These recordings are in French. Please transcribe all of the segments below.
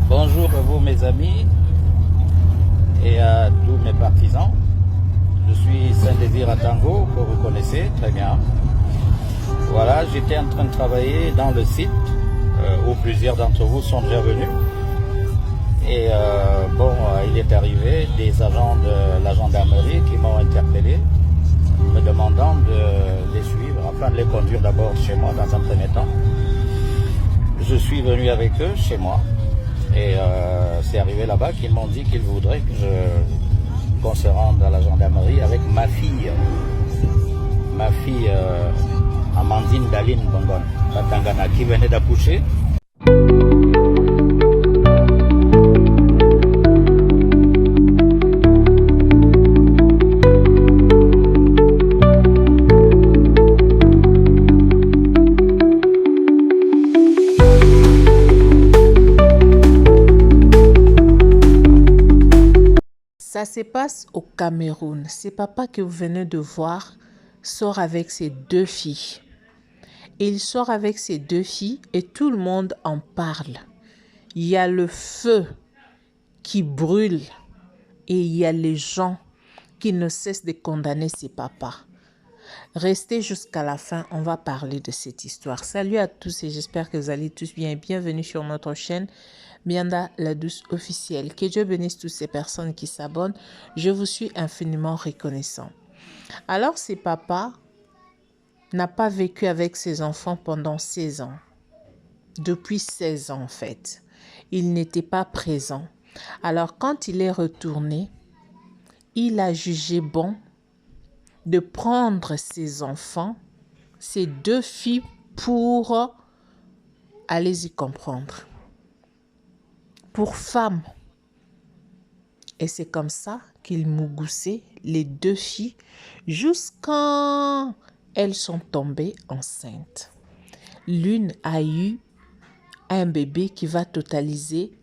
Bonjour à vous mes amis et à tous mes partisans. Je suis Saint-Désir Atango, que vous connaissez très bien. Voilà, j'étais en train de travailler dans le site où plusieurs d'entre vous sont déjà venus. Et il est arrivé des agents de la gendarmerie qui m'ont interpellé, me demandant de les suivre, afin de les conduire d'abord chez moi dans un premier temps. Je suis venu avec eux chez moi et c'est arrivé là-bas qu'ils m'ont dit qu'ils voudraient qu'on se rende à la gendarmerie avec ma fille Amandine Daline Bongon Batangana, qui venait d'accoucher. Ça se passe au Cameroun. C'est papa que vous venez de voir sort avec ses deux filles. Il sort avec ses deux filles et tout le monde en parle. Il y a le feu qui brûle et il y a les gens qui ne cessent de condamner ses papas. Restez jusqu'à la fin, on va parler de cette histoire. Salut à tous et j'espère que vous allez tous bien. Bienvenue sur notre chaîne Bianda la Douce officielle. Que Dieu bénisse toutes ces personnes qui s'abonnent. Je vous suis infiniment reconnaissant. Alors, ces papas n'a pas vécu avec ses enfants pendant 16 ans. Depuis 16 ans, en fait. Il n'était pas présent. Alors, quand il est retourné, il a jugé bon de prendre ses enfants, ses deux filles, pour, allez-y comprendre, pour femmes. Et c'est comme ça qu'il mougoussait les deux filles jusqu'à elles sont tombées enceintes. L'une a eu un bébé qui va totaliser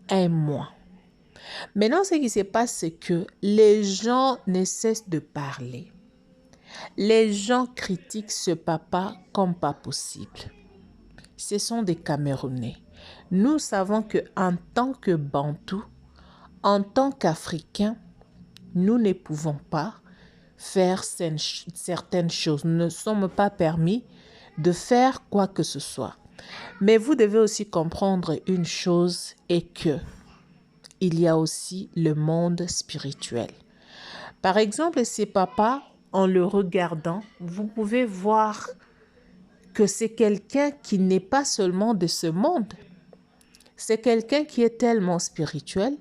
1 mois. Maintenant, ce qui se passe, c'est que les gens ne cessent de parler. Les gens critiquent ce papa comme pas possible. Ce sont des Camerounais. Nous savons qu'en tant que Bantous, en tant qu'Africains, nous ne pouvons pas faire certaines choses. Nous ne sommes pas permis de faire quoi que ce soit. Mais vous devez aussi comprendre une chose, et que il y a aussi le monde spirituel. Par exemple, ces papas, en le regardant, vous pouvez voir que c'est quelqu'un qui n'est pas seulement de ce monde. C'est quelqu'un qui est tellement spirituel.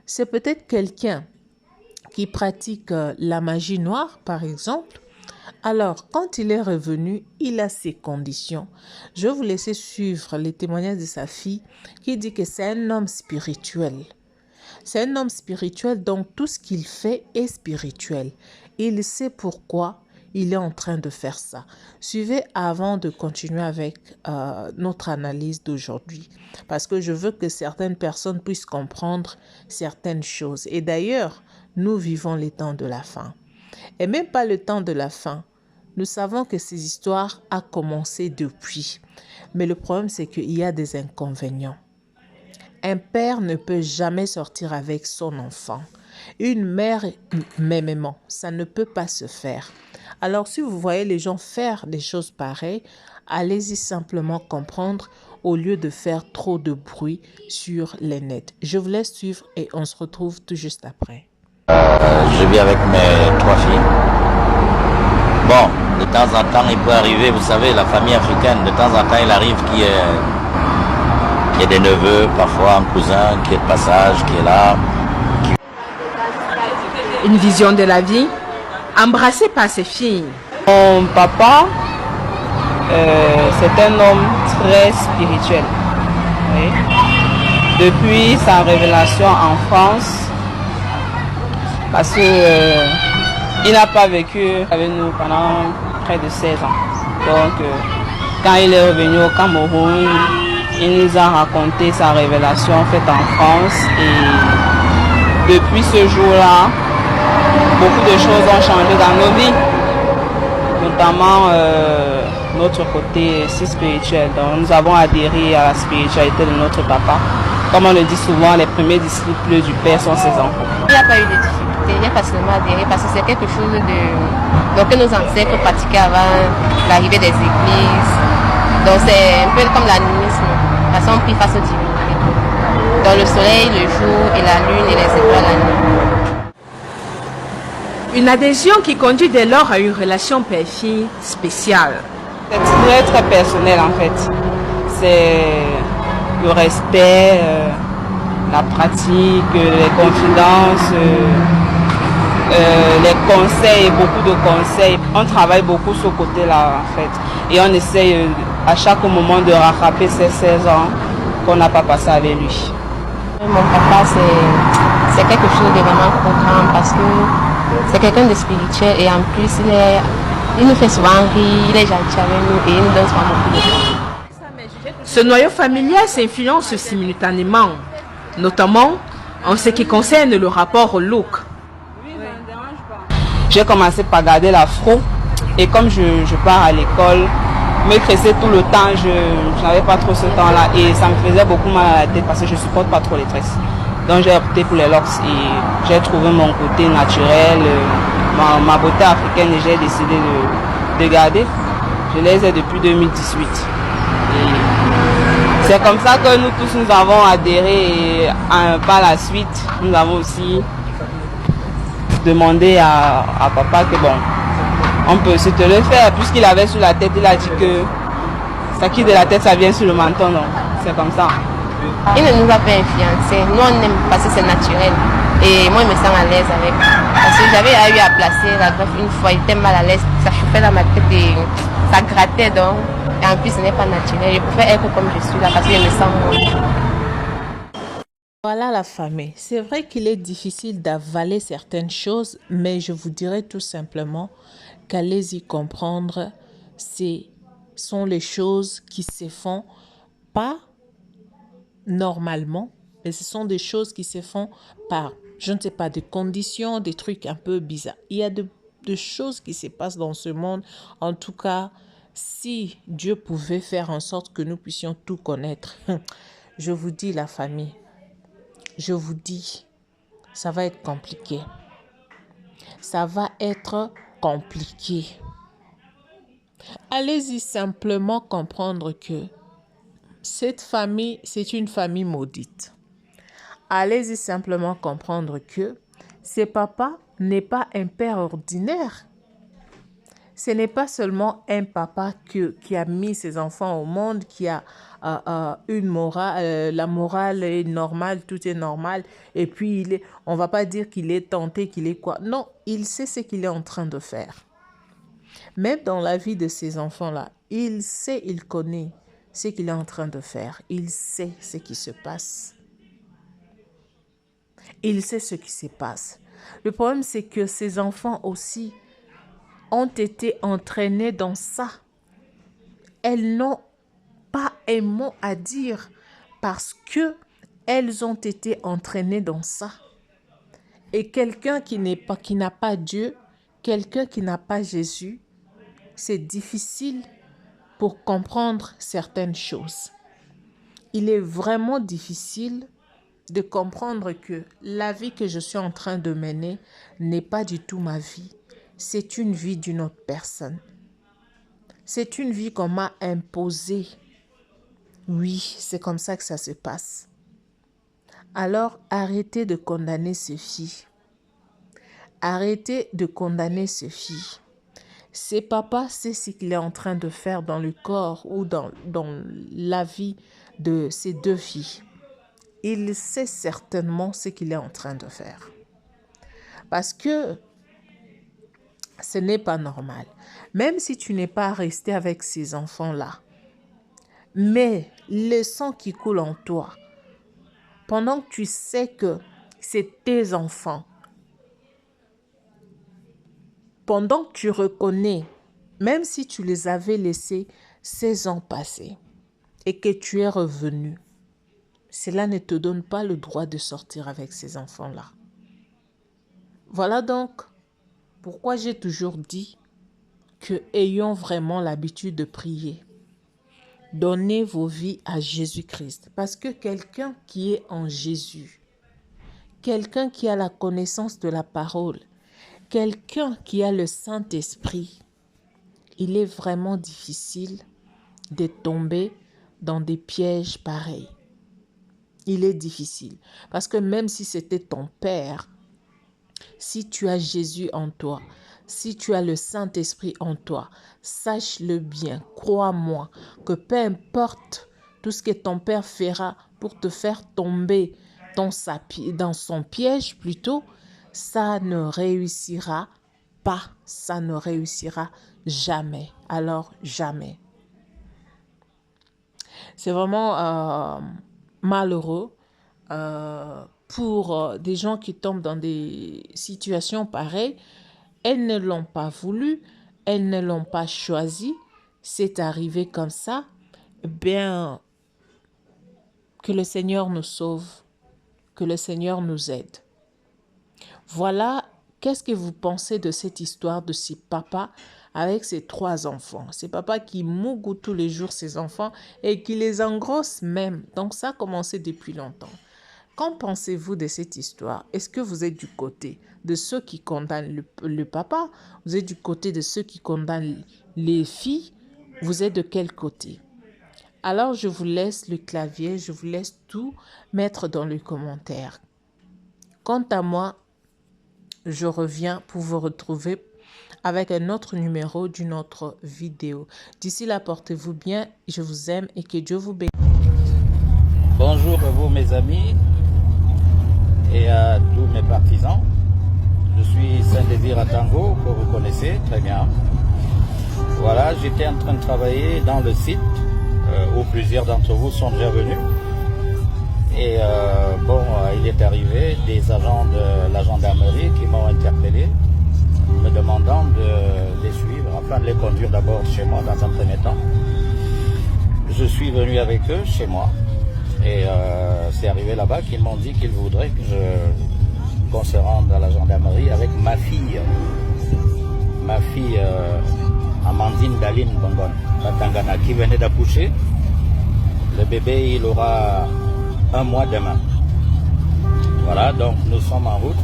C'est peut-être quelqu'un qui pratique la magie noire, par exemple. Alors, quand il est revenu, il a ses conditions. Je vais vous laisser suivre les témoignages de sa fille qui dit que c'est un homme spirituel. C'est un homme spirituel, donc tout ce qu'il fait est spirituel. Il sait pourquoi il est en train de faire ça. Suivez avant de continuer avec notre analyse d'aujourd'hui. Parce que je veux que certaines personnes puissent comprendre certaines choses. Et d'ailleurs, nous vivons les temps de la fin. Et même pas le temps de la fin. Nous savons que ces histoires ont commencé depuis. Mais le problème, c'est qu'il y a des inconvénients. Un père ne peut jamais sortir avec son enfant. Une mère, mêmement, ça ne peut pas se faire. Alors, si vous voyez les gens faire des choses pareilles, allez-y simplement comprendre au lieu de faire trop de bruit sur les nets. Je vous laisse suivre et on se retrouve tout juste après. Je vis avec mes 3 filles. Bon, de temps en temps, il peut arriver, vous savez, la famille africaine, de temps en temps, il arrive qu'il y ait des neveux, parfois un cousin qui est de passage, qui est là. Une vision de la vie, embrassée par ses filles. Mon papa, c'est un homme très spirituel. Oui. Depuis sa révélation en France, parce que il n'a pas vécu avec nous pendant près de 16 ans. Donc, quand il est revenu au Cameroun, il nous a raconté sa révélation faite en France. Et depuis ce jour-là, beaucoup de choses ont changé dans nos vies, notamment notre côté si spirituel. Donc, nous avons adhéré à la spiritualité de notre papa. Comme on le dit souvent, les premiers disciples du Père sont ses enfants. Il n'y a pas eu de difficulté, il y a facilement adhéré parce que c'est quelque chose que nos ancêtres pratiquaient avant l'arrivée des églises. Donc c'est un peu comme l'animisme, parce qu'on prie face aux divinités. Dans le soleil, le jour et la lune et les étoiles la nuit. Une adhésion qui conduit dès lors à une relation père-fille spéciale. C'est très très personnel en fait. C'est le respect, la pratique, les confidences, les conseils, beaucoup de conseils. On travaille beaucoup ce côté-là en fait. Et on essaye à chaque moment de rattraper ces 16 ans qu'on n'a pas passé avec lui. Mon papa, c'est quelque chose de vraiment grand parce que c'est quelqu'un de spirituel et en plus il nous fait souvent rire, il est gentil avec nous et il nous donne souvent beaucoup de temps. Ce noyau familial s'influence simultanément, notamment en ce qui concerne le rapport au look. J'ai commencé par garder l'afro et comme je pars à l'école, me tresser tout le temps, je n'avais pas trop ce temps-là et ça me faisait beaucoup mal à la tête parce que je ne supporte pas trop les tresses. Donc j'ai opté pour les locks et j'ai trouvé mon côté naturel, ma beauté africaine et j'ai décidé de garder. Je les ai depuis 2018. Et c'est comme ça que nous tous nous avons adhéré et par la suite nous avons aussi demandé à papa que bon, on peut aussi te le faire puisqu'il avait sur la tête, il a dit que ça qui de la tête ça vient sur le menton, donc c'est comme ça. Il ne nous a pas influencé, nous on aime parce que c'est naturel et moi je me sens à l'aise avec parce que j'avais eu à placer la greffe une fois, il était mal à l'aise, ça chauffait dans ma tête et ça grattait donc et en plus ce n'est pas naturel, je préfère être comme je suis là parce que je me sens moins. Voilà la famille. C'est vrai qu'il est difficile d'avaler certaines choses, mais je vous dirais tout simplement qu'allez-y comprendre, ce sont les choses qui se font pas normalement, mais ce sont des choses qui se font par, je ne sais pas, des conditions, des trucs un peu bizarres. Il y a de choses qui se passent dans ce monde. En tout cas, si Dieu pouvait faire en sorte que nous puissions tout connaître, je vous dis la famille, je vous dis, ça va être compliqué. Ça va être compliqué. Allez-y simplement comprendre que cette famille, c'est une famille maudite. Allez-y simplement comprendre que ce papa n'est pas un père ordinaire. Ce n'est pas seulement un papa qui a mis ses enfants au monde, qui a une morale, la morale est normale, tout est normal. Et puis, on ne va pas dire qu'il est tenté, qu'il est quoi. Non, il sait ce qu'il est en train de faire. Même dans la vie de ces enfants-là, il sait, il connaît ce qu'il est en train de faire. Il sait ce qui se passe. Il sait ce qui se passe. Le problème, c'est que ces enfants aussi ont été entraînés dans ça. Elles n'ont pas un mot à dire parce que elles ont été entraînées dans ça. Et quelqu'un qui n'a pas Dieu, quelqu'un qui n'a pas Jésus, c'est difficile pour comprendre certaines choses. Il est vraiment difficile de comprendre que la vie que je suis en train de mener n'est pas du tout ma vie. C'est une vie d'une autre personne. C'est une vie qu'on m'a imposée. Oui, c'est comme ça que ça se passe. Alors, arrêtez de condamner ces filles. Arrêtez de condamner ces filles. C'est papa, c'est ce qu'il est en train de faire dans le corps ou dans la vie de ces deux filles. Il sait certainement ce qu'il est en train de faire. Parce que ce n'est pas normal. Même si tu n'es pas resté avec ces enfants-là, mais le sang qui coule en toi, pendant que tu sais que c'est tes enfants, pendant que tu reconnais, même si tu les avais laissés 16 ans passés et que tu es revenu, cela ne te donne pas le droit de sortir avec ces enfants-là. Voilà donc pourquoi j'ai toujours dit que ayons vraiment l'habitude de prier. Donnez vos vies à Jésus-Christ. Parce que quelqu'un qui est en Jésus, quelqu'un qui a la connaissance de la parole, quelqu'un qui a le Saint-Esprit, il est vraiment difficile de tomber dans des pièges pareils. Il est difficile. Parce que même si c'était ton père, si tu as Jésus en toi, si tu as le Saint-Esprit en toi, sache-le bien, crois-moi, que peu importe tout ce que ton père fera pour te faire tomber dans son piège plutôt, ça ne réussira pas, ça ne réussira jamais, alors jamais. C'est vraiment malheureux pour des gens qui tombent dans des situations pareilles. Elles ne l'ont pas voulu, elles ne l'ont pas choisi, c'est arrivé comme ça. Eh bien, que le Seigneur nous sauve, que le Seigneur nous aide. Voilà, qu'est-ce que vous pensez de cette histoire de ces papas avec ses 3 enfants? Ces papas qui mougouent tous les jours ses enfants et qui les engrossent même. Donc ça a commencé depuis longtemps. Qu'en pensez-vous de cette histoire? Est-ce que vous êtes du côté de ceux qui condamnent le papa? Vous êtes du côté de ceux qui condamnent les filles? Vous êtes de quel côté? Alors je vous laisse le clavier, je vous laisse tout mettre dans les commentaires. Quant à moi, je reviens pour vous retrouver avec un autre numéro d'une autre vidéo. D'ici là, portez-vous bien, je vous aime et que Dieu vous bénisse. Bonjour à vous mes amis et à tous mes partisans. Je suis Saint-Désir Atango, que vous connaissez très bien. Voilà, j'étais en train de travailler dans le site où plusieurs d'entre vous sont déjà venus. Et il est arrivé des agents de la gendarmerie qui m'ont interpellé, me demandant de les suivre, afin de les conduire d'abord chez moi dans un premier temps. Je suis venu avec eux chez moi et c'est arrivé là-bas qu'ils m'ont dit qu'ils voudraient qu'on se rende à la gendarmerie avec ma fille Amandine Daline Bongon Batangana, qui venait d'accoucher. Le bébé, il aura 1 mois demain. Voilà, donc nous sommes en route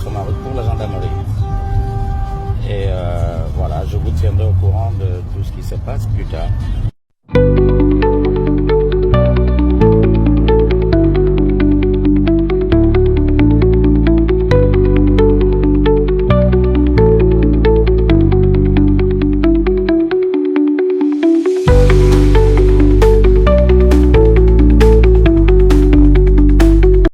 pour la gendarmerie. Et voilà, je vous tiendrai au courant de tout ce qui se passe plus tard.